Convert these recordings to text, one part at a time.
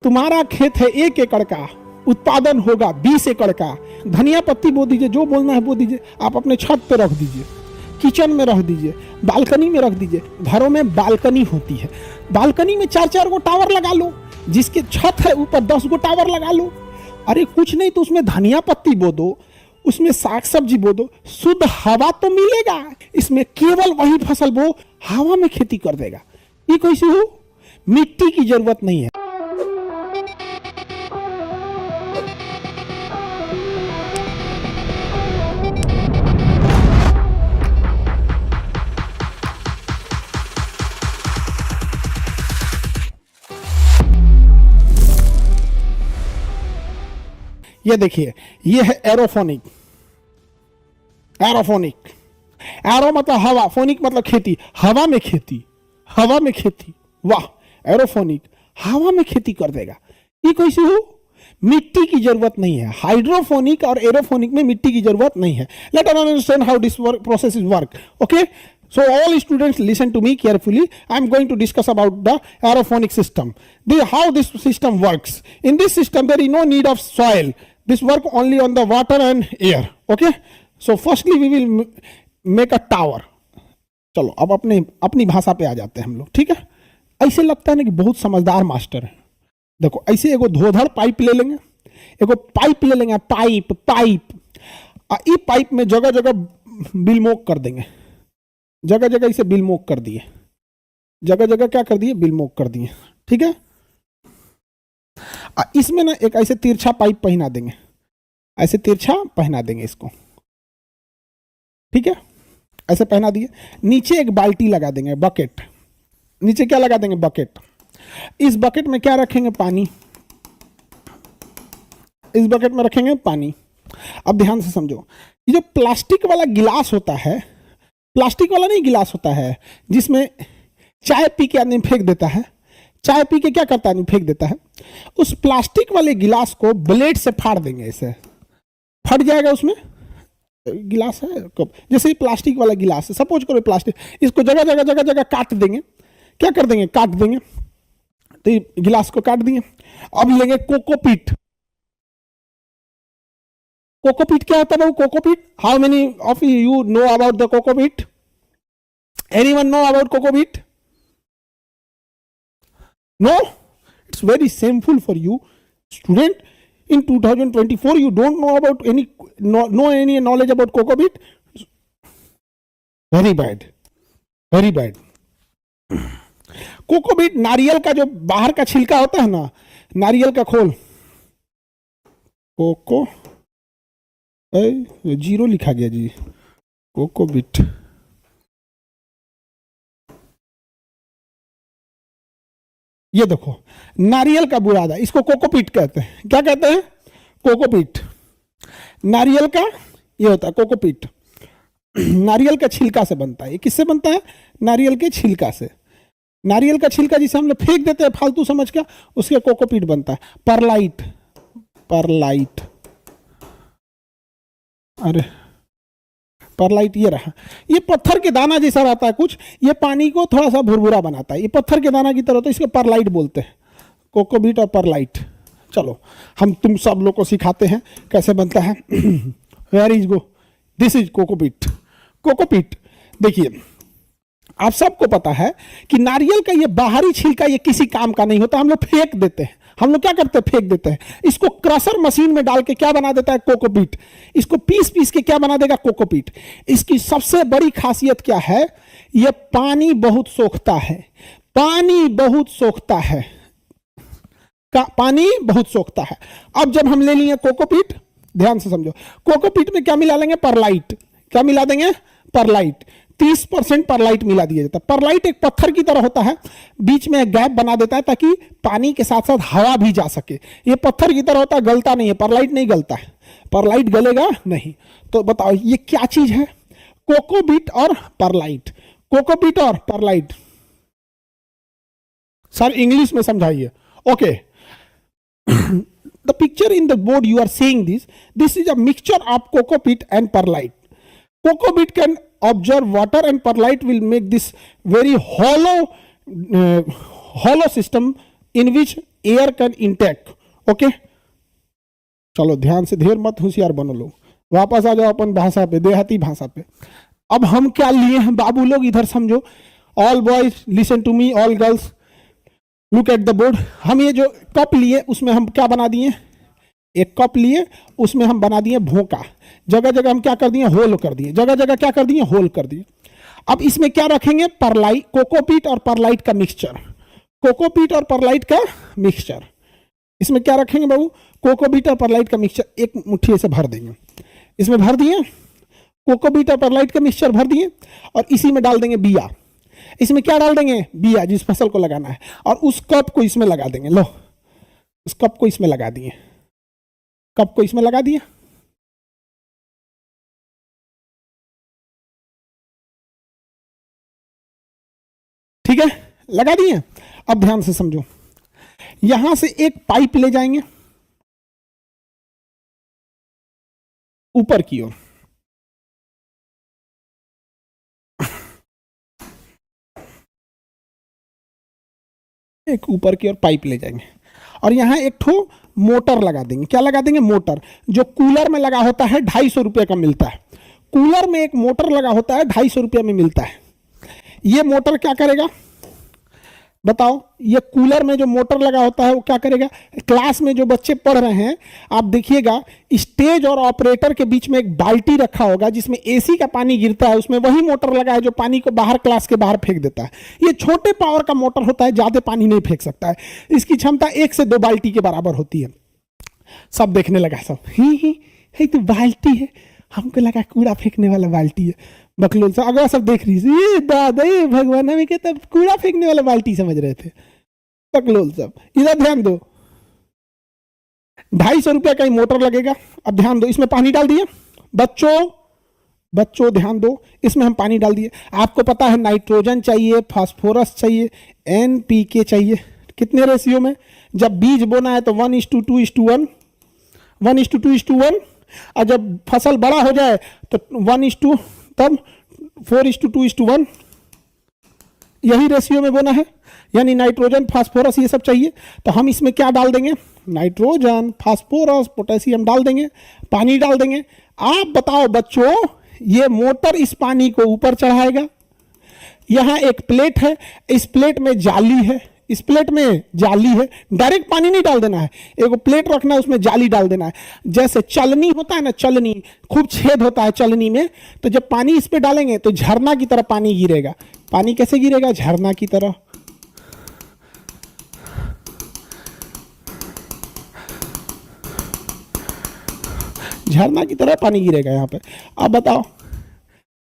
तुम्हारा खेत है 1 एकड़ का, उत्पादन होगा 20 एकड़ का, धनिया पत्ती बो दीजिए, जो बोलना है बो दीजिए, आप अपने छत पे रख दीजिए, किचन में रख दीजिए, बालकनी में रख दीजिए। घरों में बालकनी होती है, बालकनी में 4-4 गो टावर लगा लो, जिसके छत है ऊपर 10 गो टावर लगा लो। अरे कुछ नहीं तो उसमें धनिया पत्ती बो दो, उसमें साग सब्जी बो दो, शुद्ध हवा तो मिलेगा। इसमें केवल वही फसल बो, हवा में खेती कर देगा। ये कैसे हो? मिट्टी की जरूरत नहीं है। ये देखिए, ये है एरोफोनिक। एरोफोनिक, एरो मतलब हवा, फोनिक मतलब खेती, हवा में खेती, हवा में खेती। वाह, एरोफोनिक हवा में खेती कर देगा। ये कैसे हो? मिट्टी की जरूरत नहीं है। हाइड्रोफोनिक और एरोफोनिक में मिट्टी की जरूरत नहीं है। Let us understand how this process is work. Okay, so all students listen to me carefully. I am going to discuss about the aerophonic system, how this system works. In this system there is no need of soil. This work only on the water and air. Okay, so firstly we will make a tower. चलो अब अपनी भाषा पे आ जाते हैं हम लोग। ठीक है, ऐसे लगता है ना कि बहुत समझदार मास्टर है। देखो, ऐसे एगो धोधड़ पाइप ले लेंगे, एगो पाइप ले लेंगे, पाइप ये पाइप में जगह जगह बिलमोक कर देंगे, जगह जगह इसे बिलमोक कर दिए, जगह जगह क्या कर दिए? बिलमोक कर दिए। ठीक है, इसमें ना एक ऐसे तिरछा पाइप पहना देंगे, ऐसे तिरछा पहना देंगे इसको। ठीक है, ऐसे पहना दिए। नीचे एक बाल्टी लगा देंगे, बकेट। नीचे क्या लगा देंगे? बकेट। इस बकेट में क्या रखेंगे? पानी। इस बकेट में रखेंगे पानी। अब ध्यान से समझो, ये जो प्लास्टिक वाला गिलास होता है, प्लास्टिक वाला नहीं गिलास होता है जिसमें चाय पी के आदमी फेंक देता है, चाय पी के क्या करता है आदमी? फेंक देता है। उस प्लास्टिक वाले गिलास को ब्लेड से फाड़ देंगे, ऐसे फट जाएगा। उसमें गिलास है, जैसे ही प्लास्टिक वाला गिलास है, सपोज करो प्लास्टिक, इसको जगह जगह जगह जगह काट देंगे। क्या कर देंगे? काट देंगे। तो ये गिलास को काट दिए। अब लेंगे कोकोपीट। कोकोपीट क्या होता है? Cocopeat, how many of you know about the cocopeat? Anyone know about cocopeat? No, it's very shameful for you, student. In 2024, you don't know about any knowledge about cocoa-beet. Very bad, very bad. कोकोबीट नारियल का जो बाहर का छिलका होता है ना, नारियल का खोल, कोको जीरो लिखा गया जी, कोकोबीट। ये देखो, नारियल का बुरादा, इसको कोकोपीट कहते हैं। क्या कहते हैं? कोकोपीट। नारियल का ये होता है कोकोपीट, नारियल का छिलका से बनता है। ये किससे बनता है? नारियल के छिलका से। नारियल का छिलका जिसे हम लोग फेंक देते हैं फालतू समझ के, उसके कोकोपीट बनता है। परलाइट, परलाइट, अरे परलाइट ये रहा। ये पत्थर के दाना जैसा रहता है कुछ, ये पानी को थोड़ा सा भुरभुरा बनाता है। ये पत्थर के दाना की तरह होता है, इसको परलाइट बोलते हैं, कोकोबीट और परलाइट। चलो हम तुम सब लोग को सिखाते हैं कैसे बनता है। Where is go, this is cocopeat. Cocopeat देखिए, आप सबको पता है कि नारियल का ये बाहरी छिलका ये किसी काम का नहीं होता, हम लोग फेंक देते हैं। हम लोग क्या करते हैं? फेंक देते हैं। इसको क्रशर मशीन में डाल के क्या बना देता है? कोकोपीट। इसको पीस पीस के क्या बना देगा? कोकोपीट। इसकी सबसे बड़ी खासियत क्या है? ये पानी बहुत सोखता है, पानी बहुत सोखता है, पानी बहुत सोखता है। अब जब हम ले लिए कोकोपीट, ध्यान से समझो, कोकोपीट में क्या मिला लेंगे? परलाइट। क्या मिला देंगे? परलाइट। 30% परलाइट मिला दिया जाता है। परलाइट एक पत्थर की तरह होता है, बीच में एक गैप बना देता है ताकि पानी के साथ साथ हवा भी जा सके। ये पत्थर की तरह होता है, गलता नहीं है। परलाइट नहीं गलता है, परलाइट गलेगा नहीं। तो बताओ ये क्या चीज है? कोकोबीट और परलाइट। कोकोबीट और परलाइट। सर इंग्लिश में समझाइए। Okay, the picture in the board you are seeing this is a mixture of cocopeat and perlite. Cocoa can absorb water and perlite will make this very hollow system in which air can intake. Okay, चलो ध्यान से, ढेर मत होशियार बनो लोग, वापस आ जाओ अपन भाषा पे, देहाती भाषा पे। अब हम क्या लिए हैं बाबू लोग, इधर समझो। All boys listen to me, all girls look at the board. हम ये जो कप लिए उसमें हम क्या बना दिए, एक कप लिए उसमें हम बना दिए भोंका, जगह जगह हम क्या कर दिए, होल कर दिए, जगह जगह क्या कर दिए, होल कर दिए। अब इसमें क्या रखेंगे, परलाइट, कोकोपीट और परलाइट का मिक्सचर, कोकोपीट और परलाइट का मिक्सचर। इसमें क्या रखेंगे बाबू, कोकोपीट और परलाइट का मिक्सचर एक मुट्ठी ऐसे भर देंगे, इसमें भर दिए कोकोपीट और परलाइट का मिक्सचर भर दिए, और इसी में डाल देंगे बिया। इसमें क्या डाल देंगे, बिया, जिस फसल को लगाना है, और उस कप को इसमें लगा देंगे। लो, उस कप को इसमें लगा दिए, कप को इसमें लगा दिया। ठीक है, लगा दिए। अब ध्यान से समझो, यहां से एक पाइप ले जाएंगे ऊपर की ओर, एक ऊपर की ओर पाइप ले जाएंगे, और यहां एक ठो मोटर लगा देंगे। क्या लगा देंगे, मोटर, जो कूलर में लगा होता है 250 रुपये का मिलता है। कूलर में एक मोटर लगा होता है 250 रुपये में मिलता है। ये मोटर क्या करेगा बताओ, ये कूलर में जो मोटर लगा होता है वो क्या करेगा, क्लास में जो बच्चे पढ़ रहे हैं आप देखिएगा, स्टेज और ऑपरेटर के बीच में एक बाल्टी रखा होगा जिसमें एसी का पानी गिरता है, उसमें वही मोटर लगा है जो पानी को बाहर, क्लास के बाहर फेंक देता है। ये छोटे पावर का मोटर होता है, ज्यादा पानी नहीं फेंक सकता है, इसकी क्षमता 1 से 2 बाल्टी के बराबर होती है। सब देखने लगा, सब ही तो बाल्टी है, हमको लगा कूड़ा फेंकने वाला बाल्टी है। बकलोल से अगला सब देख रही थी, दादा भगवान में कहता कूड़ा फेंकने वाला बाल्टी समझ रहे थे। बकलोल सब इधर ध्यान दो, 250 रुपया का ही मोटर लगेगा। अब ध्यान दो, इसमें पानी डाल दिए बच्चों ध्यान दो, इसमें हम पानी डाल दिए। आपको पता है नाइट्रोजन चाहिए, फास्फोरस चाहिए, NPK चाहिए, कितने रेशियो में, जब बीज बोना है तो 1:2:1, 1:2:1, और जब फसल बड़ा हो जाए तो 1:, तब 4:2:1, यही रेशियो में बोना है। यानी नाइट्रोजन, फास्फोरस ये सब चाहिए, तो हम इसमें क्या डाल देंगे, नाइट्रोजन, फास्फोरस, पोटेशियम डाल देंगे, पानी डाल देंगे। आप बताओ बच्चों, ये मोटर इस पानी को ऊपर चढ़ाएगा। यहां एक प्लेट है, इस प्लेट में जाली है, इस प्लेट में जाली है, डायरेक्ट पानी नहीं डाल देना है, एक प्लेट रखना है, उसमें जाली डाल देना है। जैसे चलनी होता है ना, चलनी खूब छेद होता है चलनी में, तो जब पानी इस पे डालेंगे तो झरना की तरह पानी गिरेगा। पानी कैसे गिरेगा, झरना की तरह। झरना की तरह पानी गिरेगा यहां पे। अब बताओ,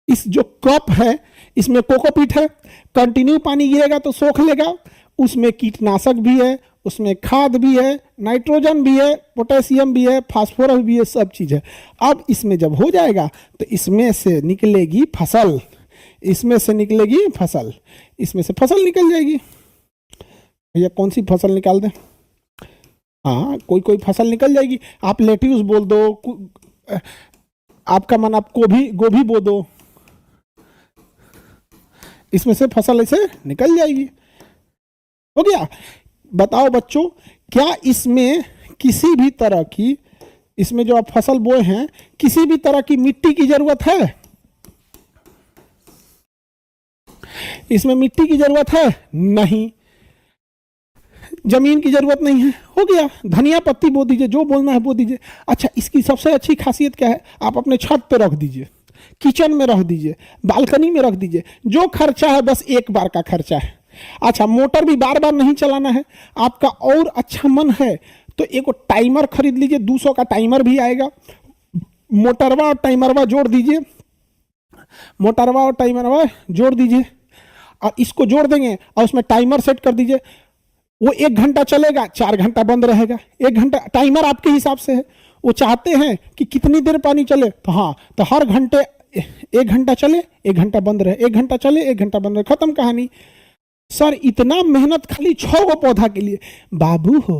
इस जो कप है इसमें कोकोपीट है, कंटिन्यू पानी गिरेगा तो सोख लेगा, उसमें कीटनाशक भी है, उसमें खाद भी है, नाइट्रोजन भी है, पोटेशियम भी है, फास्फोरस भी है, सब चीज़ है। अब इसमें जब हो जाएगा तो इसमें से निकलेगी फसल, इसमें से निकलेगी फसल, इसमें से फसल निकल जाएगी। भैया कौन सी फसल निकाल दें, हाँ कोई फसल निकल जाएगी। आप लेट्यूस बोल दो, आपका मन, आप गोभी बो दो, इसमें से फसल ऐसे निकल जाएगी। हो गया। बताओ बच्चों, क्या इसमें किसी भी तरह की, इसमें जो आप फसल बोए हैं, किसी भी तरह की मिट्टी की जरूरत है, इसमें मिट्टी की जरूरत है नहीं, जमीन की जरूरत नहीं है। हो गया, धनिया पत्ती बो दीजिए, जो बोलना है बो दीजिए। अच्छा, इसकी सबसे अच्छी खासियत क्या है, आप अपने छत पे रख दीजिए, किचन में रख दीजिए, बालकनी में रख दीजिए, जो खर्चा है बस एक बार का खर्चा है। अच्छा, मोटर भी बार बार नहीं चलाना है। आपका और अच्छा मन है तो एक टाइमर खरीद लीजिए, 200 का टाइमर भी आएगा, मोटरवा और टाइमरवा जोड़ दीजिए, मोटरवा और टाइमरवा जोड़ दीजिए, और इसको जोड़ देंगे और उसमें टाइमर सेट कर दीजिए। वो 1 घंटा चलेगा, 4 घंटा बंद रहेगा। 1 घंटा टाइमर आपके हिसाब से है, वो चाहते हैं कि कितनी देर पानी चले, तो हाँ, तो हर घंटे 1 घंटा चले, 1 घंटा बंद रहे, 1 घंटा चले, 1 घंटा बंद रहे, खत्म कहानी। सर इतना मेहनत खाली 6 गो पौधा के लिए। बाबू हो,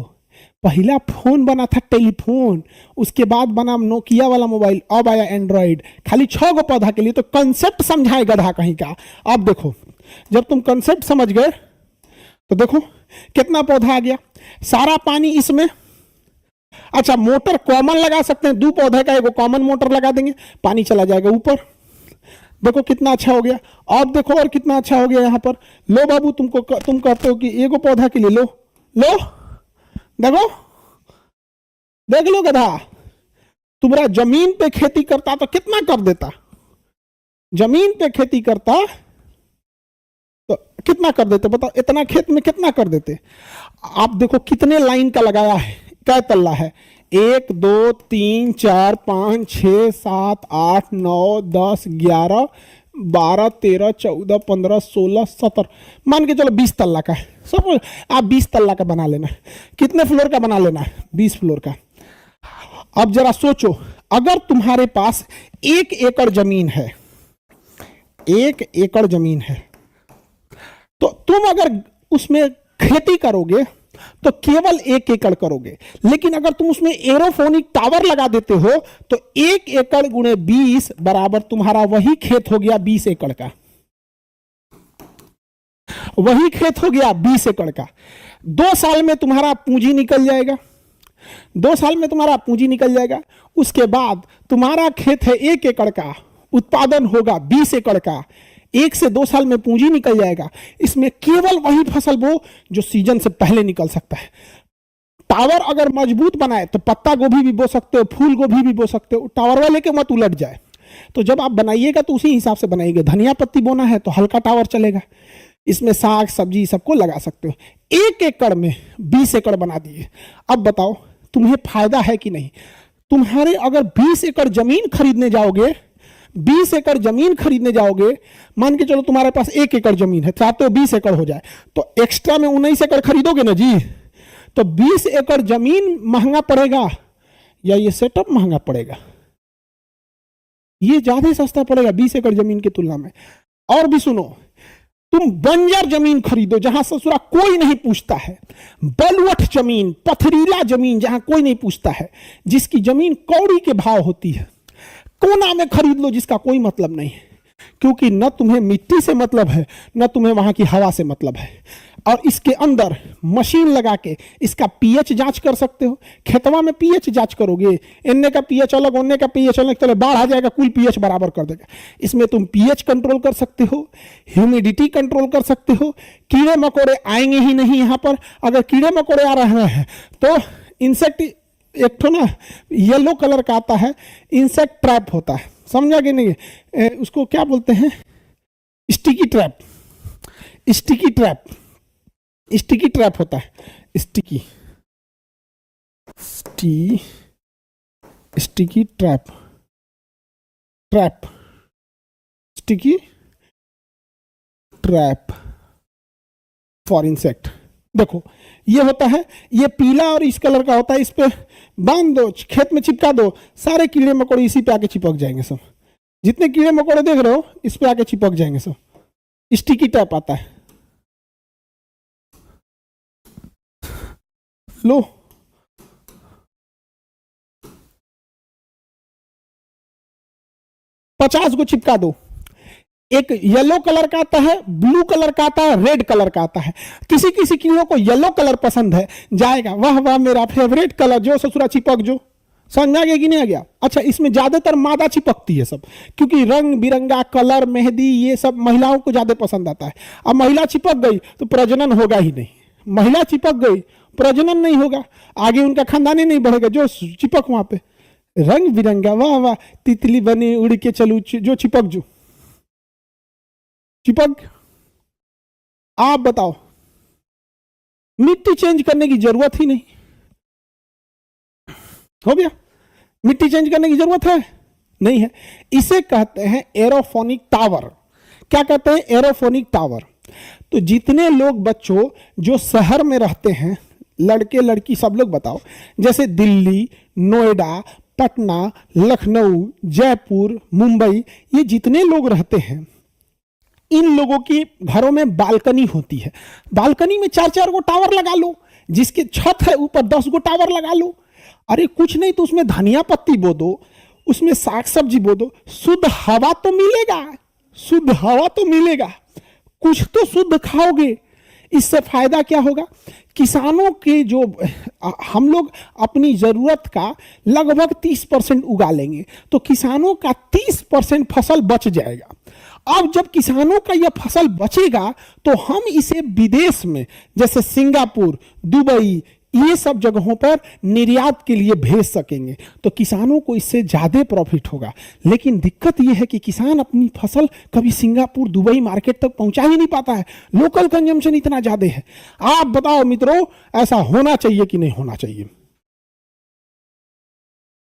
पहला फोन बना था टेलीफोन, उसके बाद बना नोकिया वाला मोबाइल, अब आया एंड्रॉइड, खाली 6 गो पौधा के लिए। तो कंसेप्ट समझाए गधा कहीं का। अब देखो, जब तुम कंसेप्ट समझ गए तो देखो कितना पौधा आ गया, सारा पानी इसमें। अच्छा, मोटर कॉमन लगा सकते हैं, 2 पौधे का एगो कॉमन मोटर लगा देंगे, पानी चला जाएगा ऊपर। देखो कितना अच्छा हो गया। अब देखो और कितना अच्छा हो गया यहाँ पर। लो बाबू, तुम कहते हो कि एगो पौधा के लिए लो लो, देखो देख लो गधा, तुम्हारा जमीन पे खेती करता तो कितना कर देता, जमीन पे खेती करता तो कितना कर देते बताओ, इतना खेत में कितना कर देते। आप देखो कितने लाइन का लगाया है, क्या तल्ला है, 1 2 3 4 5 6 7 8 9 10 11 12 13 14 15 16 17, मान के चलो 20 तल्ला का है सब। आप 20 तल्ला का बना लेना। कितने फ्लोर का बना लेना है, 20 फ्लोर का। अब जरा सोचो, अगर तुम्हारे पास 1 एकड़ जमीन है, 1 एकड़ जमीन है, तो तुम अगर उसमें खेती करोगे तो केवल 1 एकड़ करोगे। लेकिन अगर तुम उसमें एरोफोनिक टावर लगा देते हो तो 1 एकड़ गुणे 20 बराबर तुम्हारा वही खेत हो गया 20 एकड़ का, वही खेत हो गया 20 एकड़ का। 2 साल में तुम्हारा पूंजी निकल जाएगा, 2 साल में तुम्हारा पूंजी निकल जाएगा। उसके बाद तुम्हारा खेत है 1 एकड़ का, उत्पादन होगा 20 एकड़ का, 1 से 2 साल में पूंजी निकल जाएगा। इसमें केवल वही फसल बो जो सीजन से पहले निकल सकता है। टावर अगर मजबूत बनाए तो पत्ता गोभी भी बो सकते हो, फूल गोभी भी बो सकते हो, टावर वाले के मत उलट जाए। तो जब आप बनाइएगा तो उसी हिसाब से बनाइएगा। धनिया पत्ती बोना है तो हल्का टावर चलेगा, इसमें साग सब्जी सबको लगा सकते हो। 1 एकड़ में 20 एकड़ बना दिए। अब बताओ तुम्हें फायदा है कि नहीं। तुम्हारे अगर 20 एकड़ जमीन खरीदने जाओगे, 20 एकड़ जमीन खरीदने जाओगे, मान के चलो तुम्हारे पास 1 एकड़ जमीन है, चाहते हो 20 एकड़ हो जाए, तो एक्स्ट्रा में 19 एकड़ खरीदोगे ना जी। तो 20 एकड़ जमीन महंगा पड़ेगा या ये सेटअप महंगा पड़ेगा? ये ज्यादा सस्ता पड़ेगा 20 एकड़ जमीन की तुलना में। और भी सुनो, तुम बंजर जमीन खरीदो जहां ससुरा कोई नहीं पूछता है, बलुअठ जमीन, पथरीला जमीन जहां कोई नहीं पूछता है, जिसकी जमीन कौड़ी के भाव होती है, कोना में खरीद लो जिसका कोई मतलब नहीं है। क्योंकि न तुम्हें मिट्टी से मतलब है, न तुम्हें वहां की हवा से मतलब है। और इसके अंदर मशीन लगा के इसका पीएच जांच कर सकते हो। खेतवा में पीएच जांच करोगे, इन्ने का पीएच अलग, उन्ने का पीएच अलग, चलो बाढ़ आ जाएगा, कुल पीएच बराबर कर देगा। इसमें तुम पीएच कंट्रोल कर सकते हो, ह्यूमिडिटी कंट्रोल कर सकते हो। कीड़े मकोड़े आएंगे ही नहीं यहाँ पर। अगर कीड़े मकोड़े आ रहे हैं तो इंसेक्ट, एक तो ना येलो कलर का आता है, इंसेक्ट ट्रैप होता है, समझा कि नहीं? उसको क्या बोलते हैं, sticky trap, sticky trap, sticky trap होता है, sticky sticky trap, trap sticky trap for insect. देखो ये होता है, ये पीला और इस कलर का होता है, इस पे बांध दो, खेत में चिपका दो, सारे कीड़े मकोड़े इसी पे आके चिपक जाएंगे सब। जितने कीड़े मकोड़े देख रहे हो इस पे आके चिपक जाएंगे सब। स्टिकी टैप आता है, लो पचास को चिपका दो। एक येलो कलर का आता है, ब्लू कलर का आता है, रेड कलर का आता है। किसी किसी कीड़ों को येलो कलर पसंद है, जाएगा वाह वाह मेरा फेवरेट कलर, जो ससुरा चिपक जो। समझा गया कि नहीं आ गया? अच्छा, इसमें ज्यादातर मादा चिपकती है सब, क्योंकि रंग बिरंगा कलर, मेहंदी, ये सब महिलाओं को ज्यादा पसंद आता है। अब महिला चिपक गई तो प्रजनन होगा ही नहीं, महिला चिपक गई प्रजनन नहीं होगा, आगे उनका खानदान ही नहीं बढ़ेगा। जो चिपक वहां पे रंग बिरंगा, वाह वाह तितली बनी उड़ के चलू, जो चिपक जो चिपक। आप बताओ, मिट्टी चेंज करने की जरूरत ही नहीं, हो गया। मिट्टी चेंज करने की जरूरत है नहीं है। इसे कहते हैं एरोफोनिक टावर। क्या कहते हैं? Aerophonic tower. तो जितने लोग बच्चों जो शहर में रहते हैं, लड़के लड़की सब लोग बताओ, जैसे दिल्ली, नोएडा, पटना, लखनऊ, जयपुर, मुंबई, ये जितने लोग रहते हैं, इन लोगों की घरों में बालकनी होती है। बालकनी में 4-4 गो टावर लगा लो, जिसके छत है ऊपर 10 गो टावर लगा लो। अरे कुछ नहीं तो उसमें धनिया पत्ती बो दो, उसमें साग सब्जी बो दो, शुद्ध हवा तो मिलेगा, शुद्ध हवा तो मिलेगा, कुछ तो शुद्ध खाओगे। इससे फायदा क्या होगा? किसानों के जो हम लोग अपनी जरूरत का लगभग 30% उगा लेंगे, तो किसानों का 30% फसल बच जाएगा। अब जब किसानों का यह फसल बचेगा तो हम इसे विदेश में, जैसे सिंगापुर, दुबई, ये सब जगहों पर निर्यात के लिए भेज सकेंगे, तो किसानों को इससे ज्यादा प्रॉफिट होगा। लेकिन दिक्कत यह है कि किसान अपनी फसल कभी सिंगापुर, दुबई मार्केट तक पहुंचा ही नहीं पाता है, लोकल कंजम्पशन इतना ज्यादा है। आप बताओ मित्रों, ऐसा होना चाहिए कि नहीं होना चाहिए?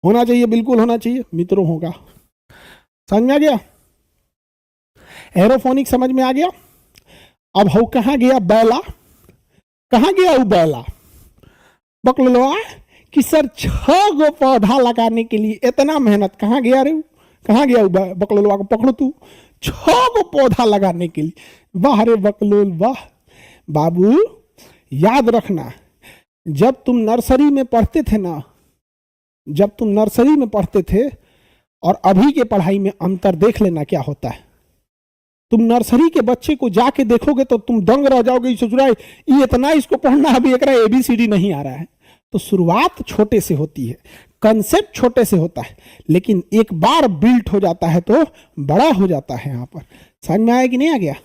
होना चाहिए, बिल्कुल होना चाहिए मित्रों। होगा, समझ में आ गया? एरोफोनिक समझ में आ गया? अब हो कहां गया बैला? कहां गया वो बैला? बकलोलवा कि सर 6 गो पौधा लगाने के लिए इतना मेहनत, कहां गया रे? कहां गया बकलोलवा को पकड़ो तू। 6 गो पौधा लगाने के लिए, वाह रे बकलोल वाह। बाबू याद रखना, जब तुम नर्सरी में पढ़ते थे ना, जब तुम नर्सरी में पढ़ते थे और अभी के पढ़ाई में अंतर देख लेना क्या होता है। तुम नर्सरी के बच्चे को जाके देखोगे तो तुम दंग रह जाओगे, सोच रहा है ये इतना इसको पढ़ना, अभी एक ABCD नहीं आ रहा है। तो शुरुआत छोटे से होती है, कंसेप्ट छोटे से होता है, लेकिन एक बार बिल्ट हो जाता है तो बड़ा हो जाता है। यहां पर समझ में आया कि नहीं आ गया?